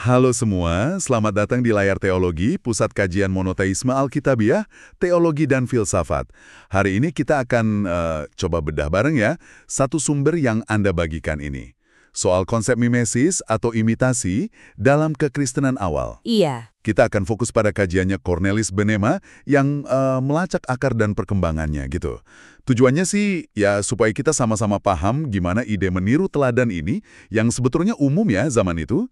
Halo semua, selamat datang di Layar Teologi, Pusat Kajian Monoteisme Alkitabiah, Teologi dan Filsafat. Hari ini kita akan coba bedah bareng ya, satu sumber yang Anda bagikan ini. Soal konsep mimesis atau imitasi dalam kekristenan awal. Iya. Kita akan fokus pada kajiannya Cornelis Benema yang melacak akar dan perkembangannya gitu. Tujuannya sih ya supaya kita sama-sama paham gimana ide meniru teladan ini yang sebetulnya umum ya zaman itu.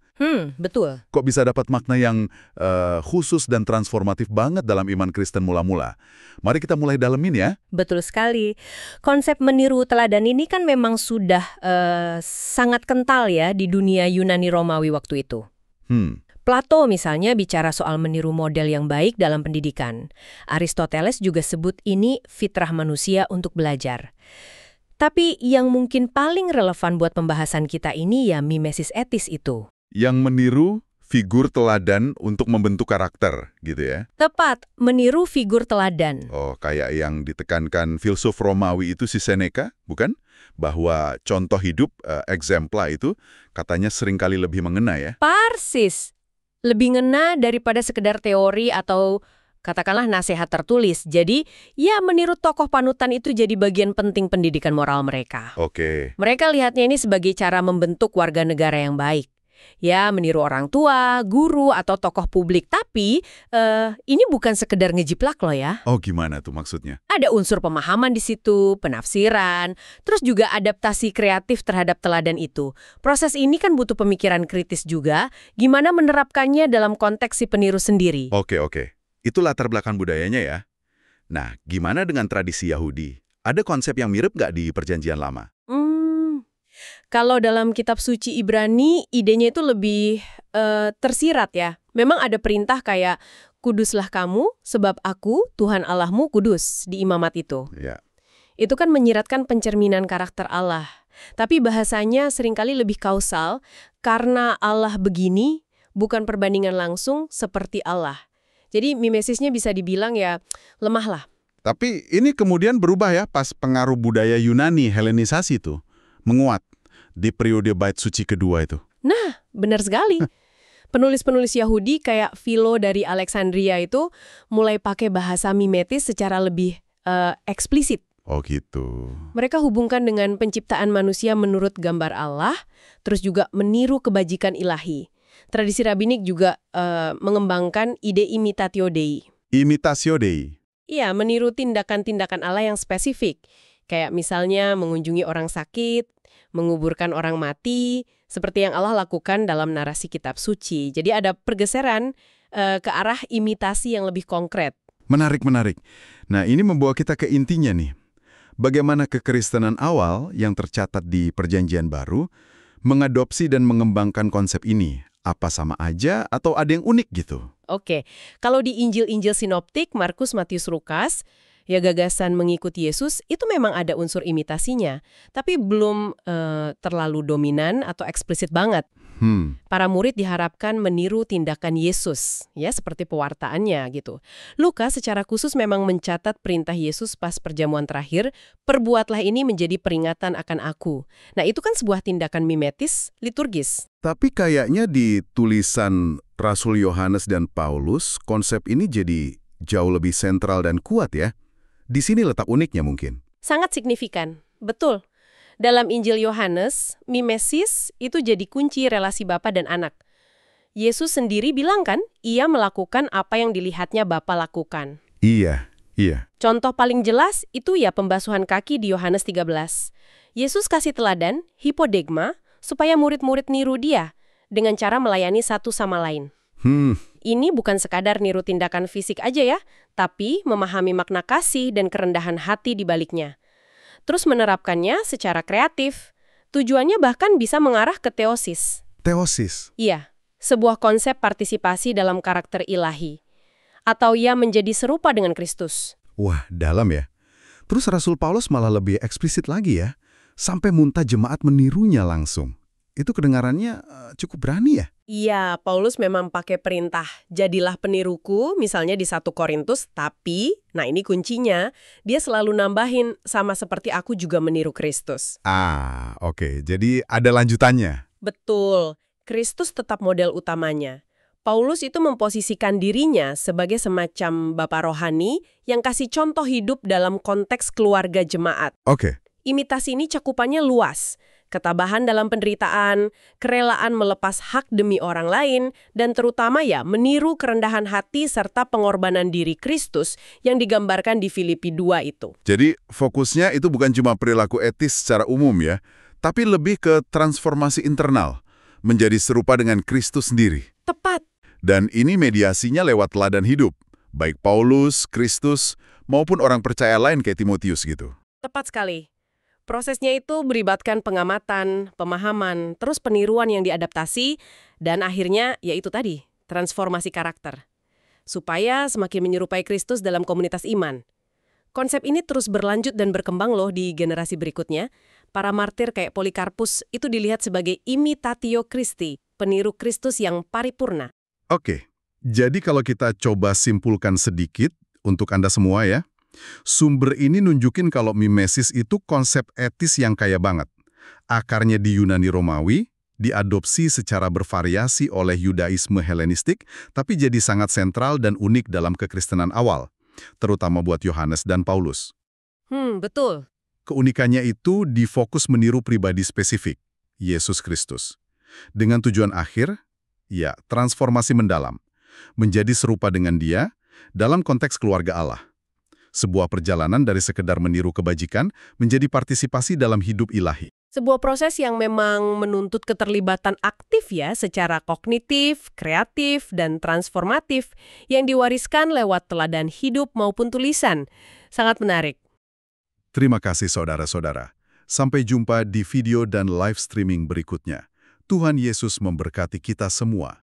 Betul. Kok bisa dapat makna yang khusus dan transformatif banget dalam iman Kristen mula-mula. Mari kita mulai dalemin ya. Betul sekali. Konsep meniru teladan ini kan memang sudah sangat kental ya di dunia Yunani Romawi waktu itu. Plato misalnya bicara soal meniru model yang baik dalam pendidikan. Aristoteles juga sebut ini fitrah manusia untuk belajar. Tapi yang mungkin paling relevan buat pembahasan kita ini ya mimesis etis itu. Yang meniru figur teladan untuk membentuk karakter gitu ya. Tepat, meniru figur teladan. Oh, kayak yang ditekankan filsuf Romawi itu si Seneca, bukan? Bahwa contoh hidup, exempla itu katanya seringkali lebih mengena ya. Persis. Lebih ngena daripada sekedar teori atau katakanlah nasihat tertulis. Jadi, ya meniru tokoh panutan itu jadi bagian penting pendidikan moral mereka. Oke. Mereka lihatnya ini sebagai cara membentuk warga negara yang baik. Ya, meniru orang tua, guru, atau tokoh publik. Tapi, ini bukan sekedar ngejiplak loh ya. Oh, gimana tuh maksudnya? Ada unsur pemahaman di situ, penafsiran, terus juga adaptasi kreatif terhadap teladan itu. Proses ini kan butuh pemikiran kritis juga, gimana menerapkannya dalam konteks si peniru sendiri. Oke. Itu latar belakang budayanya ya. Nah, gimana dengan tradisi Yahudi? Ada konsep yang mirip nggak di Perjanjian Lama? Kalau dalam kitab suci Ibrani, idenya itu lebih tersirat ya. Memang ada perintah kayak, kuduslah kamu sebab aku, Tuhan Allahmu, kudus di imamat itu. Ya. Itu kan menyiratkan pencerminan karakter Allah. Tapi bahasanya seringkali lebih kausal, karena Allah begini, bukan perbandingan langsung seperti Allah. Jadi mimesisnya bisa dibilang ya lemah lah. Tapi ini kemudian berubah ya pas pengaruh budaya Yunani, Helenisasi tuh menguat di periode Bait Suci kedua itu. Nah, benar sekali. Penulis-penulis Yahudi kayak Philo dari Alexandria itu mulai pakai bahasa mimetis secara lebih eksplisit. Oh gitu. Mereka hubungkan dengan penciptaan manusia menurut gambar Allah, terus juga meniru kebajikan ilahi. Tradisi rabbinik juga mengembangkan ide imitatio Dei. Imitatio Dei. Iya, meniru tindakan-tindakan Allah yang spesifik. Kayak misalnya mengunjungi orang sakit, menguburkan orang mati, seperti yang Allah lakukan dalam narasi kitab suci. Jadi ada pergeseran ke arah imitasi yang lebih konkret. Menarik. Nah, ini membawa kita ke intinya nih. Bagaimana kekristenan awal yang tercatat di Perjanjian Baru mengadopsi dan mengembangkan konsep ini? Apa sama aja atau ada yang unik gitu? Oke, kalau di Injil-Injil sinoptik, Markus, Matius, Lukas, ya gagasan mengikuti Yesus itu memang ada unsur imitasinya, tapi belum terlalu dominan atau eksplisit banget. Para murid diharapkan meniru tindakan Yesus, ya seperti pewartaannya gitu. Lukas secara khusus memang mencatat perintah Yesus pas perjamuan terakhir, perbuatlah ini menjadi peringatan akan aku. Nah itu kan sebuah tindakan mimetis, liturgis. Tapi kayaknya di tulisan Rasul Yohanes dan Paulus, konsep ini jadi jauh lebih sentral dan kuat ya. Di sini letak uniknya mungkin. Sangat signifikan, betul. Dalam Injil Yohanes, mimesis itu jadi kunci relasi Bapa dan anak. Yesus sendiri bilang kan, ia melakukan apa yang dilihatnya Bapa lakukan. Iya. Contoh paling jelas itu ya pembasuhan kaki di Yohanes 13. Yesus kasih teladan, hipodegma, supaya murid-murid niru dia dengan cara melayani satu sama lain. Ini bukan sekadar niru tindakan fisik aja ya, tapi memahami makna kasih dan kerendahan hati di baliknya. Terus menerapkannya secara kreatif. Tujuannya bahkan bisa mengarah ke teosis. Teosis? Iya, sebuah konsep partisipasi dalam karakter ilahi. Atau ia menjadi serupa dengan Kristus. Wah, dalam ya. Terus Rasul Paulus malah lebih eksplisit lagi ya. Sampai muntah jemaat menirunya langsung. Itu kedengarannya cukup berani ya? Iya, Paulus memang pakai perintah, jadilah peniruku, misalnya di 1 Korintus, tapi, nah ini kuncinya, dia selalu nambahin, sama seperti aku juga meniru Kristus. Oke. Jadi ada lanjutannya. Betul. Kristus tetap model utamanya. Paulus itu memposisikan dirinya sebagai semacam bapak rohani yang kasih contoh hidup dalam konteks keluarga jemaat. Oke. Imitasi ini cakupannya luas. Ketabahan dalam penderitaan, kerelaan melepas hak demi orang lain, dan terutama meniru kerendahan hati serta pengorbanan diri Kristus yang digambarkan di Filipi 2 itu. Jadi fokusnya itu bukan cuma perilaku etis secara umum ya, tapi lebih ke transformasi internal, menjadi serupa dengan Kristus sendiri. Tepat. Dan ini mediasinya lewat teladan hidup, baik Paulus, Kristus, maupun orang percaya lain kayak Timotius gitu. Tepat sekali. Prosesnya itu melibatkan pengamatan, pemahaman, terus peniruan yang diadaptasi, dan akhirnya yaitu tadi, transformasi karakter. Supaya semakin menyerupai Kristus dalam komunitas iman. Konsep ini terus berlanjut dan berkembang loh di generasi berikutnya. Para martir kayak Polikarpus itu dilihat sebagai imitatio Christi, peniru Kristus yang paripurna. Oke, jadi kalau kita coba simpulkan sedikit untuk Anda semua ya, sumber ini nunjukin kalau mimesis itu konsep etis yang kaya banget. Akarnya di Yunani Romawi, diadopsi secara bervariasi oleh Yudaisme Helenistik, tapi jadi sangat sentral dan unik dalam kekristenan awal, terutama buat Yohanes dan Paulus. Betul. Keunikannya itu difokus meniru pribadi spesifik, Yesus Kristus. Dengan tujuan akhir, transformasi mendalam, menjadi serupa dengan Dia dalam konteks keluarga Allah. Sebuah perjalanan dari sekedar meniru kebajikan menjadi partisipasi dalam hidup ilahi. Sebuah proses yang memang menuntut keterlibatan aktif secara kognitif, kreatif, dan transformatif yang diwariskan lewat teladan hidup maupun tulisan. Sangat menarik. Terima kasih saudara-saudara. Sampai jumpa di video dan live streaming berikutnya. Tuhan Yesus memberkati kita semua.